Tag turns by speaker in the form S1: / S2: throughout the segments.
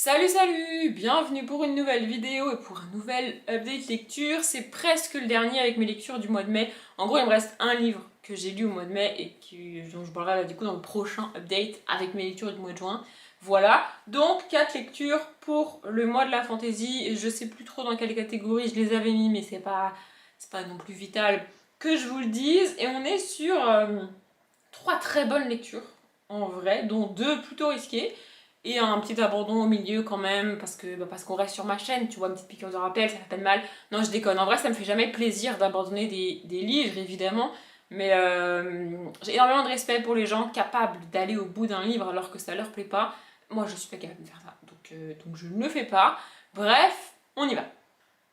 S1: Salut, bienvenue pour une nouvelle vidéo et pour un nouvel update lecture. C'est presque le dernier avec mes lectures du mois de mai. En gros, il me reste un livre que j'ai lu au mois de mai et dont je parlerai du coup dans le prochain update avec mes lectures du mois de juin. Voilà, donc 4 lectures pour le mois de la fantasy. Je sais plus trop dans quelle catégorie je les avais mis, mais c'est pas non plus vital que je vous le dise. Et on est sur 3 très bonnes lectures en vrai, dont 2 plutôt risquées. Et un petit abandon au milieu quand même, parce qu'on reste sur ma chaîne, tu vois, une petite piqûre de rappel, ça fait pas de mal. Non, je déconne, en vrai ça me fait jamais plaisir d'abandonner des livres, évidemment, mais j'ai énormément de respect pour les gens capables d'aller au bout d'un livre alors que ça leur plaît pas. Moi je suis pas capable de faire ça, donc je ne le fais pas. Bref, on y va.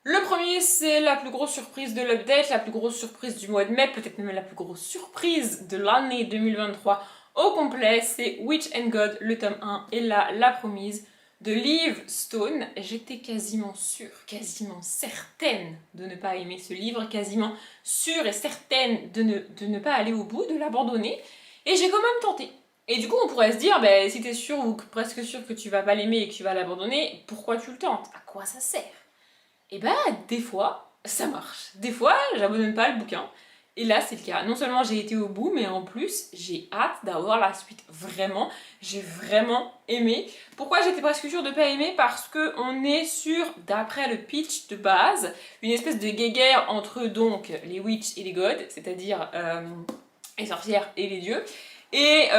S1: Le premier, c'est la plus grosse surprise de l'update, la plus grosse surprise du mois de mai, peut-être même la plus grosse surprise de l'année 2023 au complet, c'est Witch and God, le tome 1, et là, la promise de Liv Stone. J'étais quasiment sûre, quasiment certaine de ne pas aimer ce livre, quasiment sûre et certaine de ne pas aller au bout, de l'abandonner, et j'ai quand même tenté. Et du coup, on pourrait se dire, ben, si t'es sûr ou presque sûr que tu vas pas l'aimer et que tu vas l'abandonner, pourquoi tu le tentes? À quoi ça sert? Et bah, des fois, ça marche. Des fois, j'abandonne pas le bouquin. Et là, c'est le cas. Non seulement j'ai été au bout, mais en plus, j'ai hâte d'avoir la suite. Vraiment, j'ai vraiment aimé. Pourquoi j'étais presque sûre de pas aimer? Parce que on est sur, d'après le pitch de base, une espèce de guéguerre entre donc les witches et les gods, c'est-à-dire les sorcières et les dieux. Et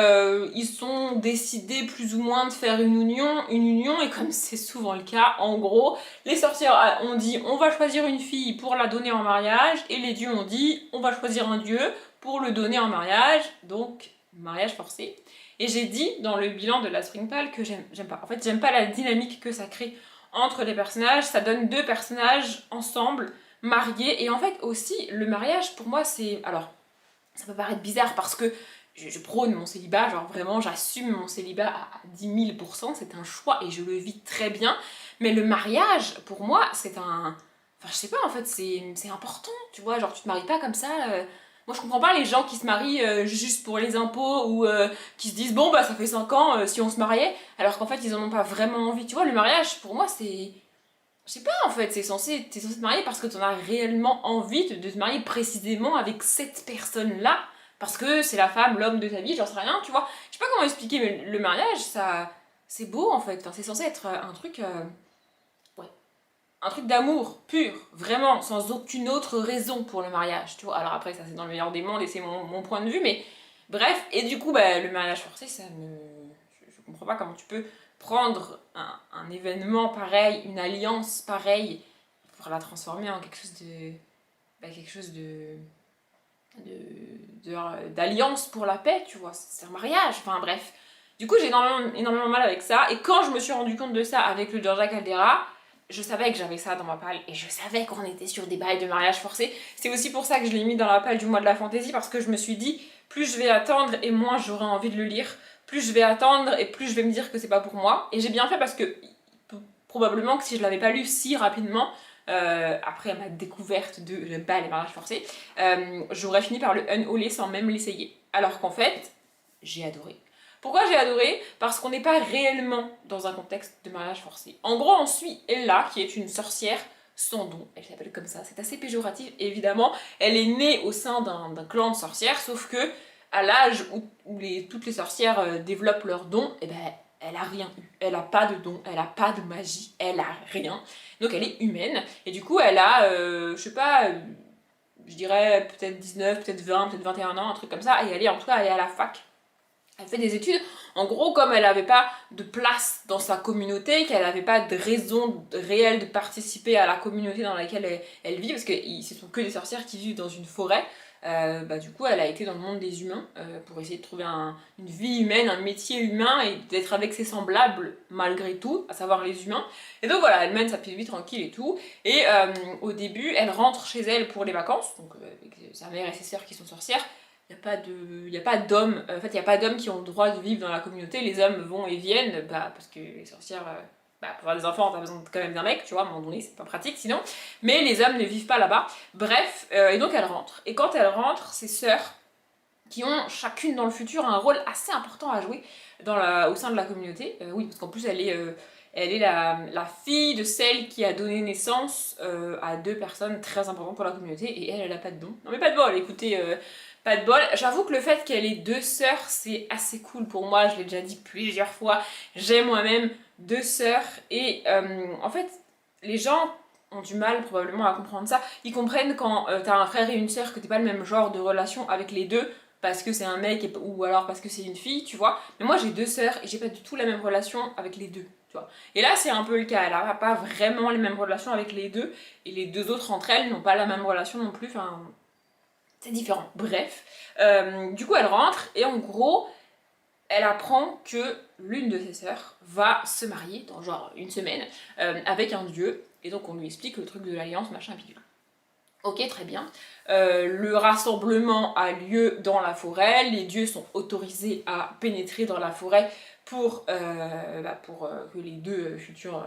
S1: ils sont décidés plus ou moins de faire une union, et comme c'est souvent le cas, en gros, les sorcières ont dit on va choisir une fille pour la donner en mariage, et les dieux ont dit on va choisir un dieu pour le donner en mariage, donc mariage forcé. Et j'ai dit dans le bilan de la Springpal que j'aime pas. En fait, j'aime pas la dynamique que ça crée entre les personnages, ça donne deux personnages ensemble, mariés, et en fait aussi, le mariage pour moi c'est... Alors, ça peut paraître bizarre parce que je prône mon célibat, genre vraiment j'assume mon célibat à 10 000%, c'est un choix et je le vis très bien. Mais le mariage, pour moi, c'est un... Enfin, je sais pas, en fait, c'est important, tu vois, genre tu te maries pas comme ça. Moi, je comprends pas les gens qui se marient juste pour les impôts ou qui se disent, bon, bah ça fait 5 ans si on se mariait, alors qu'en fait, ils en ont pas vraiment envie. Tu vois, le mariage, pour moi, c'est... Je sais pas en fait, t'es censé te marier parce que t'en as réellement envie de te marier précisément avec cette personne-là, parce que c'est la femme, l'homme de ta vie, j'en sais rien, tu vois. Je sais pas comment expliquer, mais le mariage, ça, c'est beau en fait. Enfin, c'est censé être un truc, ouais, un truc d'amour pur, vraiment, sans aucune autre raison pour le mariage, tu vois. Alors après, ça c'est dans le meilleur des mondes et c'est mon point de vue, mais bref. Et du coup, bah, le mariage forcé, je comprends pas comment tu peux prendre un événement pareil, une alliance pareille, pour la transformer en quelque chose de... Bah, quelque chose d'alliance pour la paix, tu vois. C'est un mariage, enfin bref. Du coup, j'ai énormément mal avec ça. Et quand je me suis rendu compte de ça avec le Georgia Caldera, je savais que j'avais ça dans ma palle et je savais qu'on était sur des bails de mariage forcé. C'est aussi pour ça que je l'ai mis dans la palle du mois de la fantaisie, parce que je me suis dit, plus je vais attendre et moins j'aurai envie de le lire, plus je vais attendre et plus je vais me dire que c'est pas pour moi. Et j'ai bien fait parce que probablement que si je l'avais pas lu si rapidement, après ma découverte de j'aime pas les mariages forcés, j'aurais fini par le unhauler sans même l'essayer. Alors qu'en fait, j'ai adoré. Pourquoi j'ai adoré? Parce qu'on n'est pas réellement dans un contexte de mariage forcé. En gros, on suit Ella, qui est une sorcière sans don. Elle s'appelle comme ça, c'est assez péjoratif évidemment. Elle est née au sein d'un clan de sorcières, sauf que à l'âge où toutes les sorcières développent leurs dons, et ben elle a rien eu. Elle a pas de don, elle a pas de magie, elle a rien. Donc elle est humaine. Et du coup, elle a, je sais pas, je dirais peut-être 19, peut-être 20, peut-être 21 ans, un truc comme ça. Et elle est, en tout cas, elle est à la fac. Elle fait des études. En gros, comme elle n'avait pas de place dans sa communauté, qu'elle n'avait pas de raison réelle de participer à la communauté dans laquelle elle vit, parce que ce sont que des sorcières qui vivent dans une forêt, bah, du coup, elle a été dans le monde des humains pour essayer de trouver une vie humaine, un métier humain et d'être avec ses semblables malgré tout, à savoir les humains. Et donc voilà, elle mène sa petite vie tranquille et tout. Et au début, elle rentre chez elle pour les vacances, donc avec sa mère et ses sœurs qui sont sorcières. Il n'y a pas d'hommes, en fait, il n'y a pas d'hommes qui ont le droit de vivre dans la communauté. Les hommes vont et viennent, bah, parce que les sorcières, bah, pour avoir des enfants, t'as besoin quand même d'un mec, tu vois, à un moment donné, c'est pas pratique sinon. Mais les hommes ne vivent pas là-bas. Bref, et donc elle rentre. Et quand elle rentre, ses sœurs, qui ont chacune dans le futur un rôle assez important à jouer au sein de la communauté, oui, parce qu'en plus Elle est la fille de celle qui a donné naissance à 2 personnes très importantes pour la communauté, et elle a pas de don. Non mais pas de bol, écoutez, pas de bol. J'avoue que le fait qu'elle ait 2 sœurs, c'est assez cool pour moi, je l'ai déjà dit plusieurs fois. J'ai moi-même 2 sœurs, et en fait, les gens ont du mal probablement à comprendre ça. Ils comprennent quand t'as un frère et une sœur que t'es pas le même genre de relation avec les deux, parce que c'est un mec ou alors parce que c'est une fille, tu vois. Mais moi j'ai 2 sœurs et j'ai pas du tout la même relation avec les deux, tu vois. Et là c'est un peu le cas, elle a pas vraiment les mêmes relations avec les deux, et les 2 autres entre elles n'ont pas la même relation non plus, enfin c'est différent. Bref, du coup elle rentre et en gros elle apprend que l'une de ses sœurs va se marier dans genre une semaine avec un dieu, et donc on lui explique le truc de l'alliance, machin, bidule. Ok, très bien. Le rassemblement a lieu dans la forêt, les dieux sont autorisés à pénétrer dans la forêt pour que les 2 futurs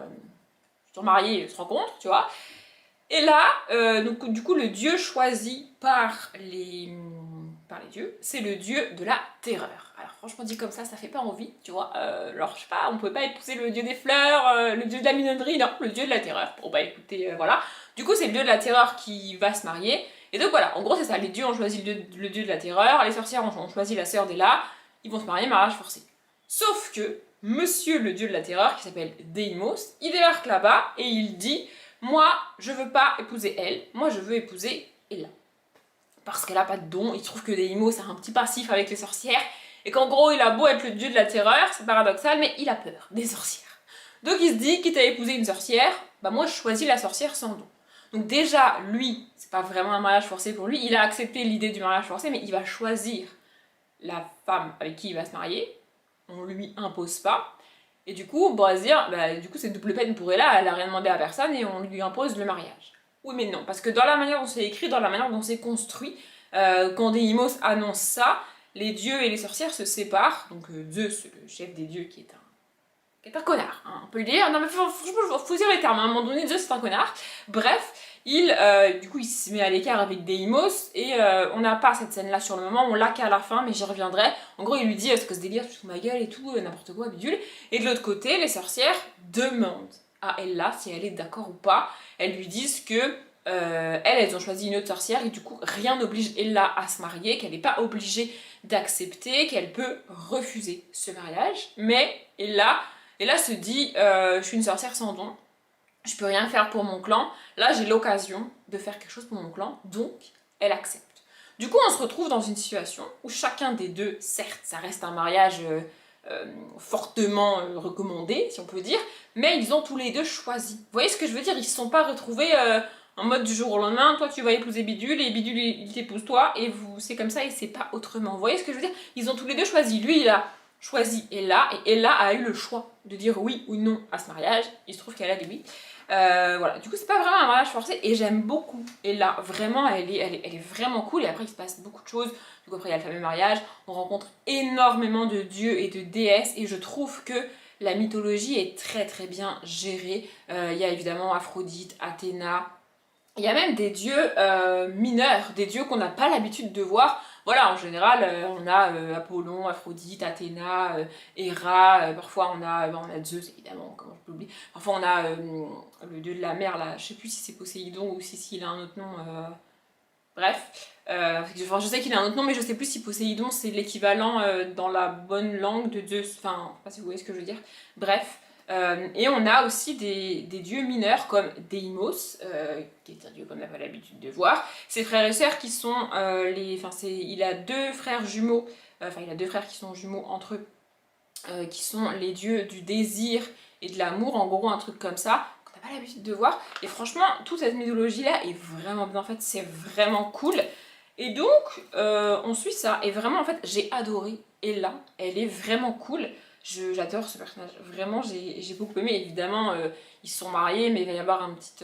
S1: mariés se rencontrent, tu vois. Et là, donc, du coup, le dieu choisi par les dieux, c'est le dieu de la terreur. Alors franchement dit comme ça fait pas envie, tu vois. Alors je sais pas, on pouvait pas épouser le dieu des fleurs, le dieu de la minauderie, non, le dieu de la terreur. Bon bah écoutez, voilà. Du coup c'est le dieu de la terreur qui va se marier. Et donc voilà, en gros c'est ça, les dieux ont choisi le dieu de la terreur, les sorcières ont choisi la sœur d'Ella, ils vont se marier, mariage forcé. Sauf que, monsieur le dieu de la terreur, qui s'appelle Deimos, il débarque là-bas et il dit « Moi, je veux pas épouser elle, moi je veux épouser Ella. » Parce qu'elle a pas de don, il trouve que Deimos a un petit passif avec les sorcières, et qu'en gros il a beau être le dieu de la terreur, c'est paradoxal, mais il a peur des sorcières. Donc il se dit, quitte à épouser une sorcière, bah moi je choisis la sorcière sans don. Donc déjà, lui, c'est pas vraiment un mariage forcé pour lui, il a accepté l'idée du mariage forcé, mais il va choisir la femme avec qui il va se marier, on lui impose pas, et du coup, on pourra se dire, bah du coup c'est double peine pour Ella, elle a rien demandé à personne et on lui impose le mariage. Oui mais non, parce que dans la manière dont c'est écrit, dans la manière dont c'est construit, quand Deimos annonce ça, les dieux et les sorcières se séparent, donc Zeus, le chef des dieux qui est un connard, hein, on peut le dire. Non mais franchement, faut dire les termes, à un moment donné, Zeus c'est un connard. Bref, du coup il se met à l'écart avec Deimos, et on n'a pas cette scène là sur le moment, on l'a qu'à la fin, mais j'y reviendrai. En gros il lui dit, est-ce que ce délire, tu te fous ma gueule et tout, n'importe quoi, bidule. Et de l'autre côté, les sorcières demandent à Ella si elle est d'accord ou pas. Elles lui disent que elles ont choisi une autre sorcière, et du coup rien n'oblige Ella à se marier, qu'elle n'est pas obligée d'accepter, qu'elle peut refuser ce mariage. Mais Ella se dit, je suis une sorcière sans don, je peux rien faire pour mon clan, là j'ai l'occasion de faire quelque chose pour mon clan, donc elle accepte. Du coup on se retrouve dans une situation où chacun des deux, certes ça reste un mariage fortement recommandé si on peut dire, mais ils ont tous les deux choisi. Vous voyez ce que je veux dire, ils se sont pas retrouvés en mode du jour au lendemain, toi tu vas épouser Bidule et Bidule il t'épouse toi, et c'est comme ça et c'est pas autrement. Vous voyez ce que je veux dire, ils ont tous les deux choisi, lui il a choisi Ella, et Ella a eu le choix de dire oui ou non à ce mariage, il se trouve qu'elle a dit oui. Voilà, du coup c'est pas vraiment un mariage forcé, et j'aime beaucoup Ella, vraiment elle est vraiment cool, et après il se passe beaucoup de choses. Du coup après il y a le fameux mariage, on rencontre énormément de dieux et de déesses, et je trouve que la mythologie est très très bien gérée. Il y a évidemment Aphrodite, Athéna, il y a même des dieux mineurs, des dieux qu'on n'a pas l'habitude de voir. Voilà, en général, on a Apollon, Aphrodite, Athéna, Héra, parfois on a Zeus, évidemment, comment je peux oublier. Parfois on a le dieu de la mer, là, je sais plus si c'est Poséidon ou s'il a un autre nom. Bref, enfin, je sais qu'il a un autre nom, mais je sais plus si Poséidon c'est l'équivalent dans la bonne langue de Zeus. Enfin, je sais pas si vous voyez ce que je veux dire. Bref. Et on a aussi des dieux mineurs comme Deimos, qui est un dieu qu'on n'a pas l'habitude de voir. Ses frères et sœurs qui sont il a 2 frères jumeaux, il a 2 frères qui sont jumeaux entre eux, qui sont les dieux du désir et de l'amour, en gros un truc comme ça, qu'on n'a pas l'habitude de voir. Et franchement, toute cette mythologie là est vraiment bien faite, c'est vraiment cool. Et donc, on suit ça, et vraiment en fait j'ai adoré Ella, elle est vraiment cool. J'adore ce personnage, vraiment j'ai beaucoup aimé. Évidemment ils se sont mariés, mais il va y avoir une petite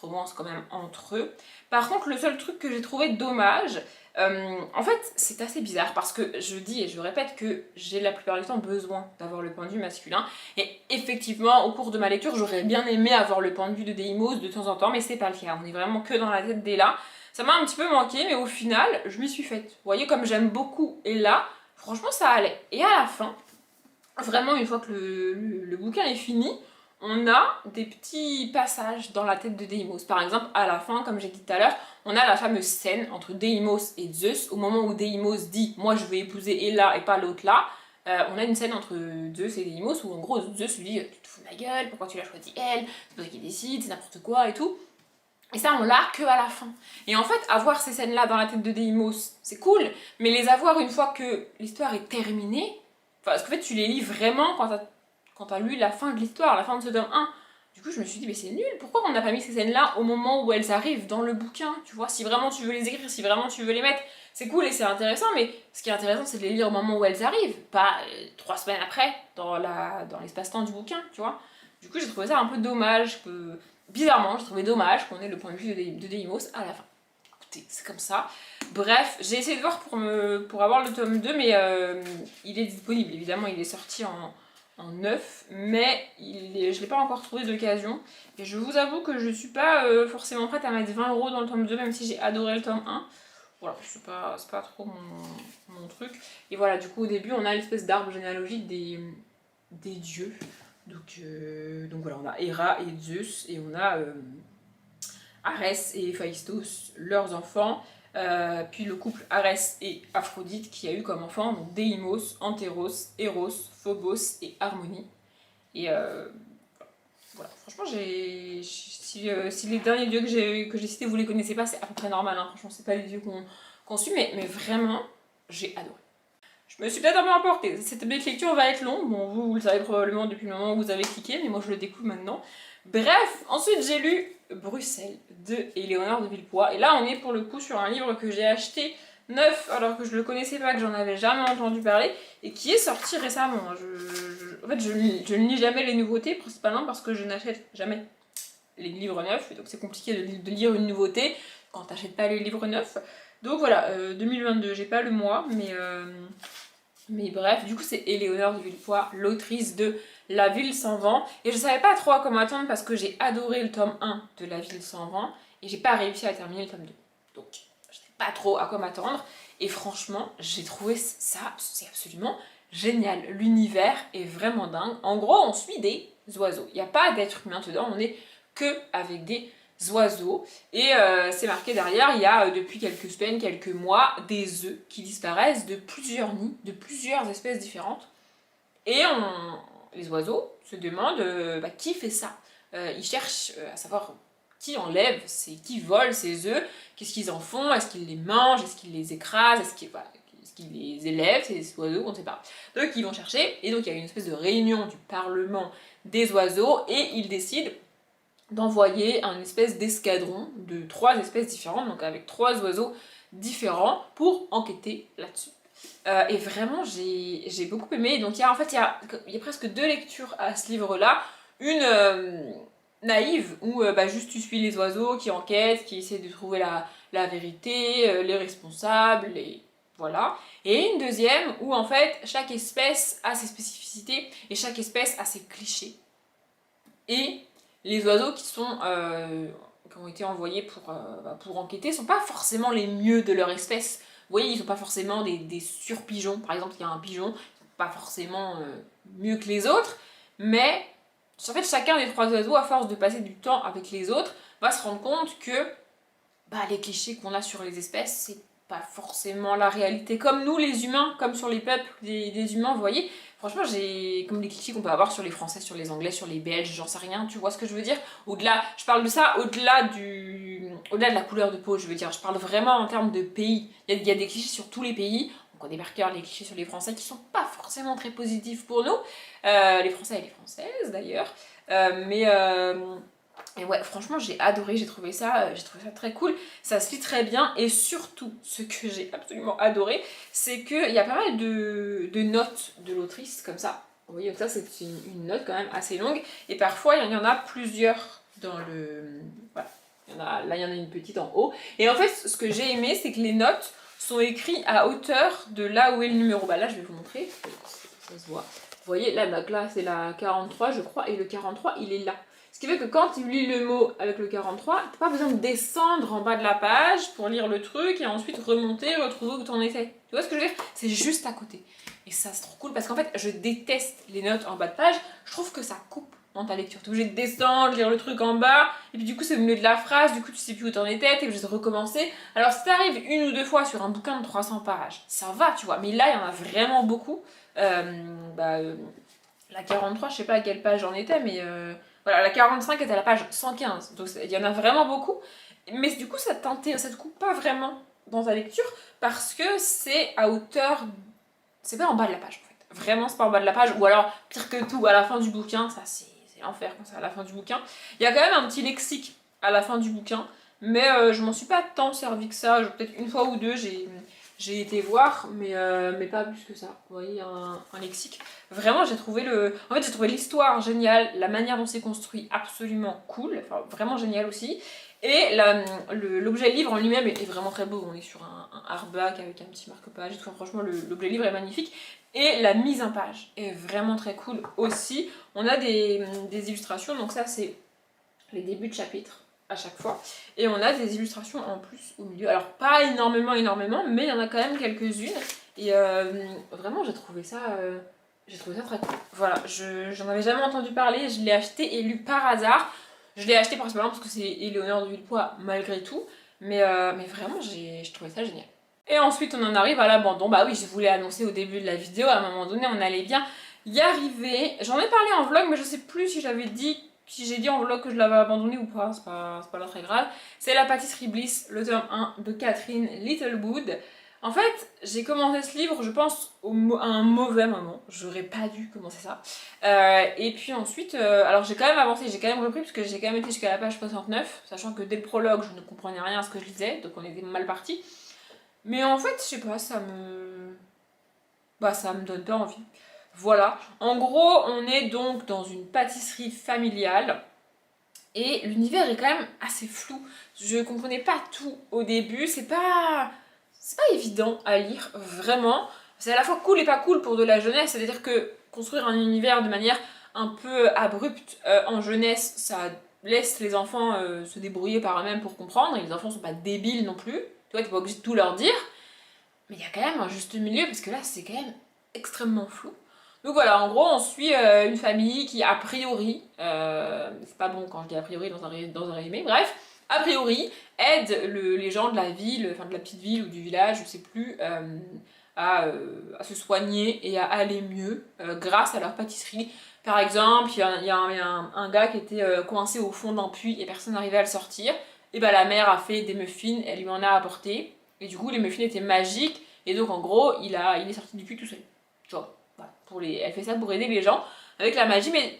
S1: romance quand même entre eux. Par contre le seul truc que j'ai trouvé dommage, en fait c'est assez bizarre, parce que je dis et je répète que j'ai la plupart du temps besoin d'avoir le point de vue masculin, et effectivement au cours de ma lecture j'aurais bien aimé avoir le point de vue de Deimos de temps en temps, mais c'est pas le cas, on est vraiment que dans la tête d'Ella. Ça m'a un petit peu manqué, mais au final je m'y suis faite. Vous voyez, comme j'aime beaucoup Ella, franchement ça allait. Et à la fin, vraiment une fois que le bouquin est fini, on a des petits passages dans la tête de Deimos. Par exemple, à la fin, comme j'ai dit tout à l'heure, on a la fameuse scène entre Deimos et Zeus. Au moment où Deimos dit « moi je veux épouser Hela et pas l'autre là », on a une scène entre Zeus et Deimos où en gros Zeus lui dit « tu te fous de ma gueule, pourquoi tu l'as choisi elle, c'est pas toi qui décide, c'est n'importe quoi et tout ». Et ça, on l'a que à la fin. Et en fait, avoir ces scènes-là dans la tête de Deimos, c'est cool, mais les avoir une fois que l'histoire est terminée, enfin, parce qu'en fait, tu les lis vraiment quand t'as lu la fin de l'histoire, la fin de ce tome 1. Du coup, je me suis dit, mais c'est nul, pourquoi on n'a pas mis ces scènes-là au moment où elles arrivent dans le bouquin, tu vois? Si vraiment tu veux les écrire, si vraiment tu veux les mettre, c'est cool et c'est intéressant, mais ce qui est intéressant, c'est de les lire au moment où elles arrivent, pas 3 semaines après, dans l'espace-temps du bouquin, tu vois? Du coup, j'ai trouvé ça un peu dommage que... Bizarrement, j'ai trouvé dommage qu'on ait le point de vue de Deimos à la fin. Écoutez, c'est comme ça. Bref, j'ai essayé de voir pour avoir le tome 2, mais il est disponible. Évidemment, il est sorti en neuf, mais je ne l'ai pas encore trouvé d'occasion. Et je vous avoue que je ne suis pas forcément prête à mettre 20 € dans le tome 2, même si j'ai adoré le tome 1. Voilà, c'est pas trop mon truc. Et voilà, du coup, au début, on a l'espèce d'arbre généalogique des dieux. Donc voilà, on a Héra et Zeus, et on a Arès et Héphaïstos, leurs enfants, puis le couple Arès et Aphrodite qui a eu comme enfants donc Deimos, Antéros, Eros, Phobos et Harmonie. Et voilà, franchement, si les derniers dieux que j'ai cités vous les connaissez pas, c'est à peu près normal, hein. Franchement, c'est pas les dieux qu'on suit, mais vraiment, j'ai adoré. Je me suis peut-être un peu emportée. Cette lecture va être longue. Bon, vous le savez probablement depuis le moment où vous avez cliqué, mais moi je le découvre maintenant. Bref, ensuite j'ai lu Bruxelles de Éléonore de Villepoix. Et là, on est pour le coup sur un livre que j'ai acheté neuf, alors que je le connaissais pas, que j'en avais jamais entendu parler, et qui est sorti récemment. En fait, je ne lis jamais les nouveautés, principalement parce que je n'achète jamais les livres neufs, et donc c'est compliqué de lire une nouveauté quand t'achètes pas les livres neufs. Donc voilà, 2022, j'ai pas le mois, mais bref, du coup c'est Éléonore de Villepoix, l'autrice de La ville sans vent. Et je savais pas trop à quoi m'attendre parce que j'ai adoré le tome 1 de La ville sans vent et j'ai pas réussi à terminer le tome 2. Donc je sais pas trop à quoi m'attendre. Et franchement, j'ai trouvé ça, c'est absolument génial. L'univers est vraiment dingue. En gros, on suit des oiseaux. Il n'y a pas d'être humain dedans, on est que avec des oiseaux. Et c'est marqué derrière, il y a depuis quelques semaines, quelques mois, des œufs qui disparaissent de plusieurs nids, de plusieurs espèces différentes. Et les oiseaux se demandent qui fait ça. Ils cherchent à savoir qui enlève, qui vole ces œufs, qu'est-ce qu'ils en font, est-ce qu'ils les mangent, est-ce qu'ils les écrasent, est-ce qu'ils les élèvent, ces oiseaux, on ne sait pas. Donc ils vont chercher, et donc il y a une espèce de réunion du Parlement des oiseaux, et ils décident d'envoyer un espèce d'escadron de 3 espèces différentes, donc avec 3 oiseaux différents, pour enquêter là-dessus. Et vraiment, j'ai beaucoup aimé. Donc il y a presque 2 lectures à ce livre-là. Une naïve, où juste tu suis les oiseaux qui enquêtent, qui essaient de trouver la vérité, les responsables, et voilà. Et une deuxième, où en fait, chaque espèce a ses spécificités, et chaque espèce a ses clichés. Et les oiseaux qui ont été envoyés pour enquêter sont pas forcément les mieux de leur espèce. Vous voyez, ils sont pas forcément des surpigeons. Par exemple, il y a un pigeon, pas forcément mieux que les autres, mais en fait, chacun des 3 oiseaux, à force de passer du temps avec les autres, va se rendre compte que les clichés qu'on a sur les espèces, c'est pas forcément la réalité. Comme nous, les humains, comme sur les peuples des humains, vous voyez. Franchement, j'ai comme les clichés qu'on peut avoir sur les Français, sur les Anglais, sur les Belges, j'en sais rien, tu vois ce que je veux dire? Au-delà, je parle de ça au-delà de la couleur de peau, je veux dire. Je parle vraiment en termes de pays. Il y a des clichés sur tous les pays. On connaît par cœur les clichés sur les Français qui sont pas forcément très positifs pour nous. Les Français et les Françaises d'ailleurs. Et ouais, franchement, j'ai adoré, j'ai trouvé ça très cool. Ça se lit très bien, et surtout, ce que j'ai absolument adoré, c'est qu'il y a pas mal de notes de l'autrice, comme ça. Vous voyez, donc ça, c'est une note quand même assez longue, et parfois, il y en a plusieurs dans le... Voilà. Là, il y en a une petite en haut. Et en fait, ce que j'ai aimé, c'est que les notes sont écrites à hauteur de là où est le numéro. Là, je vais vous montrer, ça se voit. Vous voyez, là c'est la 43, je crois, et le 43, il est là. Ce qui fait que quand tu lis le mot avec le 43, t'as pas besoin de descendre en bas de la page pour lire le truc et ensuite remonter, retrouver où t'en étais. Tu vois ce que je veux dire? C'est juste à côté. Et ça, c'est trop cool parce qu'en fait, je déteste les notes en bas de page. Je trouve que ça coupe dans ta lecture. T'es obligé de descendre, lire le truc en bas, et puis du coup, c'est au milieu de la phrase, du coup, tu sais plus où t'en étais, t'es obligé de recommencer. Alors, si t'arrives une ou deux fois sur un bouquin de 300 pages, ça va, tu vois. Mais là, il y en a vraiment beaucoup. La 43, je sais pas à quelle page j'en étais, mais voilà, la 45 est à la page 115. Donc, il y en a vraiment beaucoup. Mais du coup, ça te coupe pas vraiment dans ta lecture parce que c'est à hauteur. C'est pas en bas de la page en fait. Vraiment, c'est pas en bas de la page. Ou alors, pire que tout, à la fin du bouquin, ça c'est l'enfer quand c'est à la fin du bouquin. Il y a quand même un petit lexique à la fin du bouquin, mais je m'en suis pas tant servi que ça. Peut-être une fois ou deux, j'ai été voir, mais pas plus que ça. Vous voyez, un lexique. Vraiment, En fait, j'ai trouvé l'histoire géniale, la manière dont c'est construit absolument cool, enfin vraiment génial aussi. Et l'objet livre en lui-même est vraiment très beau. On est sur un hardback avec un petit marque-page et tout. Enfin, franchement, l'objet livre est magnifique. Et la mise en page est vraiment très cool aussi. On a des illustrations, donc ça, c'est les débuts de chapitre à chaque fois. Et on a des illustrations en plus au milieu. Alors, pas énormément, mais il y en a quand même quelques-unes. Et vraiment, j'ai trouvé ça très cool. Voilà, j'en avais jamais entendu parler. Je l'ai acheté et lu par hasard. Je l'ai acheté principalement parce que c'est Éléonore de Villepoix malgré tout, mais vraiment je trouvais ça génial. Et ensuite on en arrive à l'abandon. Bah oui, je voulais annoncer au début de la vidéo, à un moment donné on allait bien y arriver. J'en ai parlé en vlog, mais je sais plus si j'ai dit en vlog que je l'avais abandonné ou pas, c'est pas là très grave. C'est La Pâtisserie Bliss, le tome 1 de Catherine Littlewood. En fait, j'ai commencé ce livre, je pense, à un mauvais moment. J'aurais pas dû commencer ça. Et puis ensuite, alors j'ai quand même avancé, j'ai quand même repris, parce que j'ai quand même été jusqu'à la page 69, sachant que dès le prologue, je ne comprenais rien à ce que je lisais, donc on était mal parti. Mais en fait, je sais pas, ça me donne pas envie. Voilà. En gros, on est donc dans une pâtisserie familiale. Et l'univers est quand même assez flou. Je comprenais pas tout au début. C'est pas évident à lire, vraiment. C'est à la fois cool et pas cool pour de la jeunesse. C'est-à-dire que construire un univers de manière un peu abrupte en jeunesse, ça laisse les enfants se débrouiller par eux-mêmes pour comprendre. Et les enfants sont pas débiles non plus. Tu vois, t'es pas obligé de tout leur dire. Mais il y a quand même un juste milieu, parce que là, c'est quand même extrêmement flou. Donc voilà, en gros, on suit une famille qui, a priori, c'est pas bon quand je dis a priori dans un résumé, bref, a priori, aide les gens de la ville, enfin de la petite ville ou du village, je sais plus, à se soigner et à aller mieux grâce à leur pâtisserie. Par exemple, il y a un gars qui était coincé au fond d'un puits et personne n'arrivait à le sortir. Et bah la mère a fait des muffins, elle lui en a apporté. Et du coup, les muffins étaient magiques. Et donc, en gros, il est sorti du puits tout seul. Tu vois, voilà, elle fait ça pour aider les gens avec la magie, mais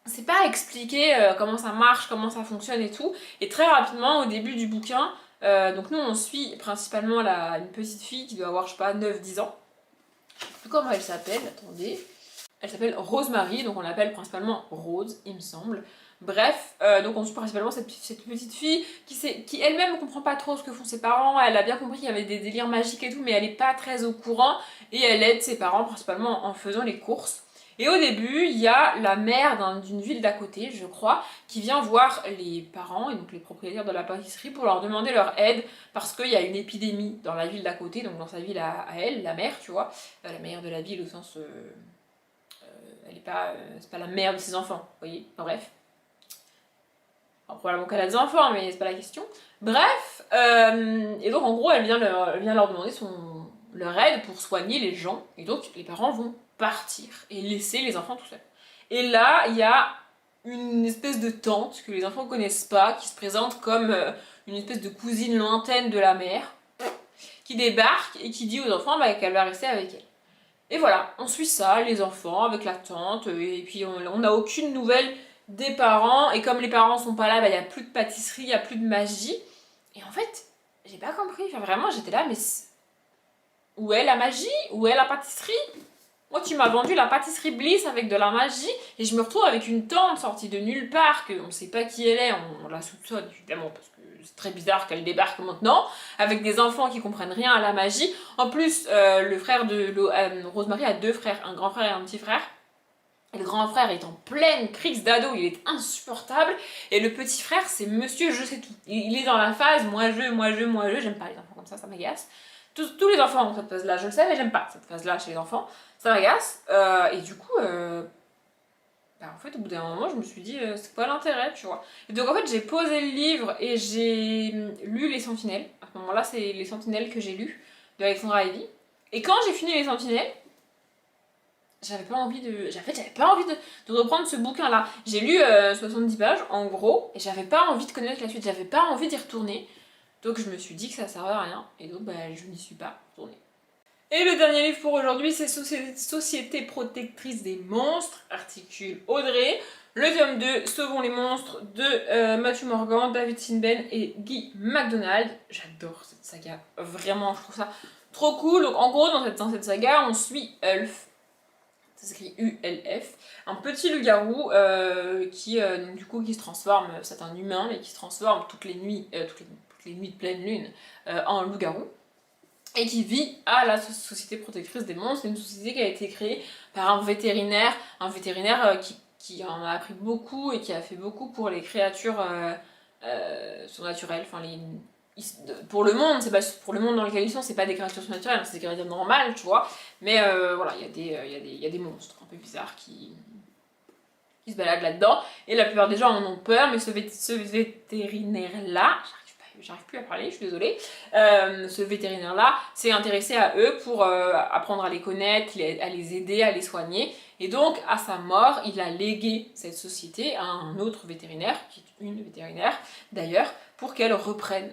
S1: c'est pas expliqué comment ça marche, comment ça fonctionne et tout. Et très rapidement, au début du bouquin, donc nous, on suit principalement une petite fille qui doit avoir, je sais pas, 9-10 ans. Je sais plus comment elle s'appelle, attendez. Elle s'appelle Rosemary, donc on l'appelle principalement Rose, il me semble. Bref, donc on suit principalement cette petite fille qui elle-même ne comprend pas trop ce que font ses parents. Elle a bien compris qu'il y avait des délires magiques et tout, mais elle n'est pas très au courant. Et elle aide ses parents principalement en faisant les courses. Et au début, il y a la mère d'une ville d'à côté, je crois, qui vient voir les parents, et donc les propriétaires de la pâtisserie, pour leur demander leur aide, parce qu'il y a une épidémie dans la ville d'à côté, donc dans sa ville à elle, la mère, tu vois, la mère de la ville au sens... elle est pas, c'est pas la mère de ses enfants, vous voyez, enfin, bref. Alors, probablement qu'elle a des enfants, mais c'est pas la question. Bref, et donc en gros, elle vient leur demander leur aide pour soigner les gens, et donc les parents vont partir et laisser les enfants tout seuls. Et là, il y a une espèce de tante que les enfants connaissent pas, qui se présente comme une espèce de cousine lointaine de la mère, qui débarque et qui dit aux enfants qu'elle va rester avec elle. Et voilà, on suit ça, les enfants, avec la tante, et puis on n'a aucune nouvelle des parents, et comme les parents sont pas là, il n'y a plus de pâtisserie, il n'y a plus de magie. Et en fait, j'ai pas compris, enfin vraiment j'étais là, mais où est la magie? Où est la pâtisserie? Moi tu m'as vendu la pâtisserie Bliss avec de la magie, et je me retrouve avec une tante sortie de nulle part, qu'on ne sait pas qui elle est, on la soupçonne évidemment, parce que c'est très bizarre qu'elle débarque maintenant, avec des enfants qui comprennent rien à la magie. En plus, le frère de Rosemary a deux frères, un grand frère et un petit frère. Et le grand frère est en pleine crise d'ado, il est insupportable. Et le petit frère, c'est monsieur je sais tout. Il est dans la phase moi je, j'aime pas les enfants comme ça m'agace. Tous les enfants ont cette phase-là, je le sais, mais j'aime pas cette phase-là chez les enfants. Ça m'agace. Et du coup, en fait, au bout d'un moment, je me suis dit, c'est quoi l'intérêt, tu vois. Et donc, en fait, j'ai posé le livre et j'ai lu Les Sentinelles. À ce moment-là, c'est Les Sentinelles que j'ai lu, de Alexandra Ivy. Et quand j'ai fini Les Sentinelles, j'avais pas envie de. En fait, j'avais pas envie de reprendre ce bouquin-là. J'ai lu 70 pages, en gros, et j'avais pas envie de connaître la suite, j'avais pas envie d'y retourner. Donc, je me suis dit que ça servait à rien, et donc, je n'y suis pas retournée. Et le dernier livre pour aujourd'hui, c'est Société protectrice des monstres, articule Audrey. Le tome 2, Sauvons les monstres, de Matthew Morgan, David Sinben et Guy MacDonald. J'adore cette saga, vraiment, je trouve ça trop cool. Donc en gros, dans cette saga, on suit Ulf, ça s'écrit U-L-F, un petit loup-garou qui se transforme, c'est un humain, mais qui se transforme toutes les nuits de pleine lune en loup-garou. Et qui vit à la Société protectrice des monstres. C'est une société qui a été créée par un vétérinaire qui en a appris beaucoup et qui a fait beaucoup pour les créatures surnaturelles. Enfin, pour le monde, c'est pas pour le monde dans lequel ils sont, c'est pas des créatures surnaturelles, c'est des créatures normales, tu vois. Mais voilà, il y a des monstres un peu bizarres qui se baladent là-dedans. Et la plupart des gens en ont peur, mais ce vétérinaire-là, j'arrive plus à parler, je suis désolée. Ce vétérinaire-là s'est intéressé à eux pour apprendre à les connaître, à les aider, à les soigner. Et donc, à sa mort, il a légué cette société à un autre vétérinaire, qui est une vétérinaire d'ailleurs, pour qu'elle reprenne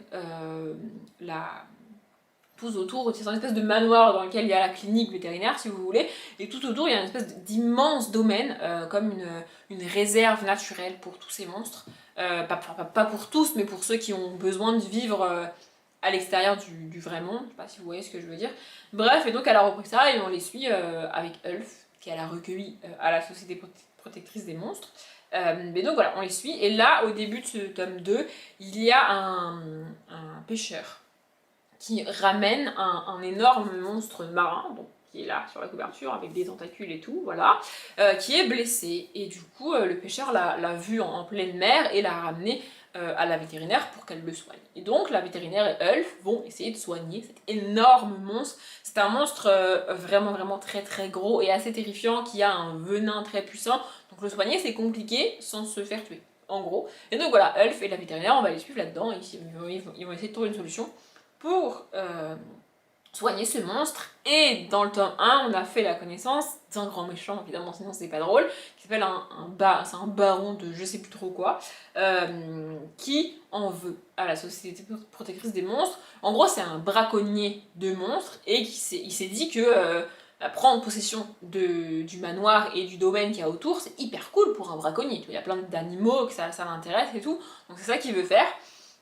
S1: tout autour, c'est une espèce de manoir dans lequel il y a la clinique vétérinaire, si vous voulez, et tout autour, il y a une espèce d'immense domaine, comme une réserve naturelle pour tous ces monstres. Pas pour tous, mais pour ceux qui ont besoin de vivre à l'extérieur du vrai monde. Je sais pas si vous voyez ce que je veux dire. Bref, et donc elle a repris ça et on les suit avec Ulf, qu'elle a recueilli à la Société protectrice des monstres. Mais donc voilà, on les suit. Et là, au début de ce tome 2, il y a un pêcheur qui ramène un énorme monstre marin, donc qui est là sur la couverture avec des tentacules et tout, voilà, qui est blessé. Et du coup, le pêcheur l'a vu en pleine mer et l'a ramené à la vétérinaire pour qu'elle le soigne. Et donc, la vétérinaire et Ulf vont essayer de soigner cet énorme monstre. C'est un monstre vraiment, vraiment très, très gros et assez terrifiant qui a un venin très puissant. Donc, le soigner, c'est compliqué sans se faire tuer, en gros. Et donc, voilà, Ulf et la vétérinaire, on va les suivre là-dedans. Ils vont essayer de trouver une solution pour soigner ce monstre. Et dans le tome 1, on a fait la connaissance d'un grand méchant, évidemment, sinon c'est pas drôle, qui s'appelle c'est un baron de je sais plus trop quoi, qui en veut à la Société protectrice des monstres. En gros, c'est un braconnier de monstres et il s'est dit que prendre possession du manoir et du domaine qu'il y a autour, c'est hyper cool pour un braconnier. Il y a plein d'animaux que ça l'intéresse et tout, donc c'est ça qu'il veut faire.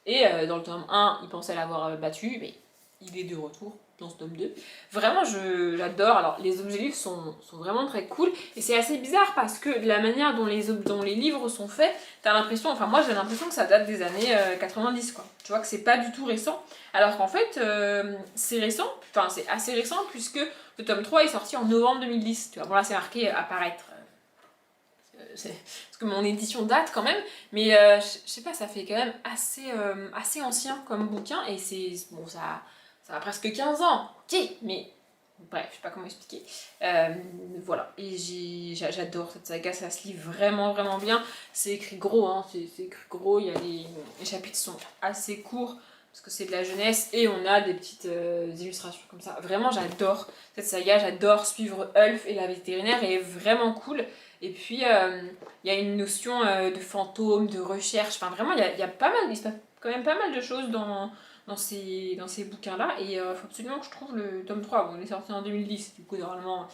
S1: Et dans le tome 1, il pensait l'avoir battu, mais il est de retour dans ce tome 2. Vraiment, j'adore. Alors, les objets livres sont vraiment très cool. Et c'est assez bizarre parce que la manière dont les livres sont faits, t'as l'impression, enfin moi j'ai l'impression que ça date des années 90, quoi. Tu vois que c'est pas du tout récent. Alors qu'en fait, c'est récent, enfin c'est assez récent puisque le tome 3 est sorti en novembre 2010. Tu vois, bon là c'est marqué apparaître. Parce que mon édition date quand même, mais je sais pas, ça fait quand même assez ancien comme bouquin, et bon, ça a presque 15 ans, ok, mais bref, je sais pas comment expliquer. Voilà, et j'adore cette saga, ça se lit vraiment vraiment bien, c'est écrit gros, hein, c'est écrit gros, il y a les chapitres sont assez courts, parce que c'est de la jeunesse, et on a des petites illustrations comme ça. Vraiment, j'adore cette saga, j'adore suivre Ulf, et la vétérinaire est vraiment cool. Et puis, il y a une notion de fantôme, de recherche, enfin vraiment, il y a pas mal, il se passe quand même pas mal de choses dans ces bouquins-là, et il faut absolument que je trouve le tome 3. Bon, il est sorti en 2010, du coup, normalement,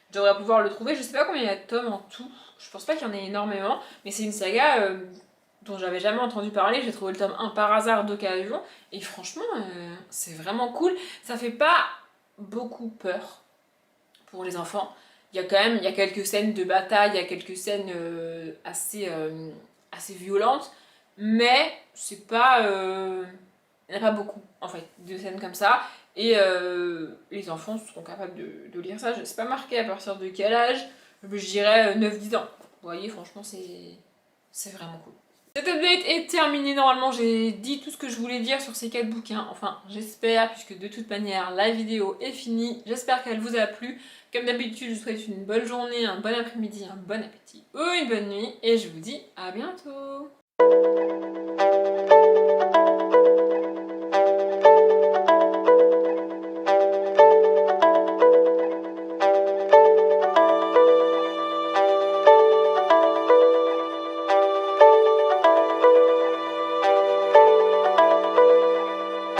S1: je devrais pouvoir le trouver. Je sais pas combien il y a de tomes en tout, je pense pas qu'il y en ait énormément, mais c'est une saga dont j'avais jamais entendu parler. J'ai trouvé le tome 1 par hasard d'occasion, et franchement, c'est vraiment cool. Ça fait pas beaucoup peur pour les enfants. Il y a quelques scènes de bataille, il y a quelques scènes assez violentes, mais c'est pas... il n'y en a pas beaucoup, en fait, de scènes comme ça, et les enfants seront capables de lire ça. C'est pas marqué à partir de quel âge, je dirais 9-10 ans. Vous voyez, franchement, c'est vraiment cool. Cette update est terminée, normalement j'ai dit tout ce que je voulais dire sur ces 4 bouquins, enfin j'espère, puisque de toute manière la vidéo est finie, j'espère qu'elle vous a plu. Comme d'habitude, je vous souhaite une bonne journée, un bon après-midi, un bon appétit ou une bonne nuit, et je vous dis à bientôt.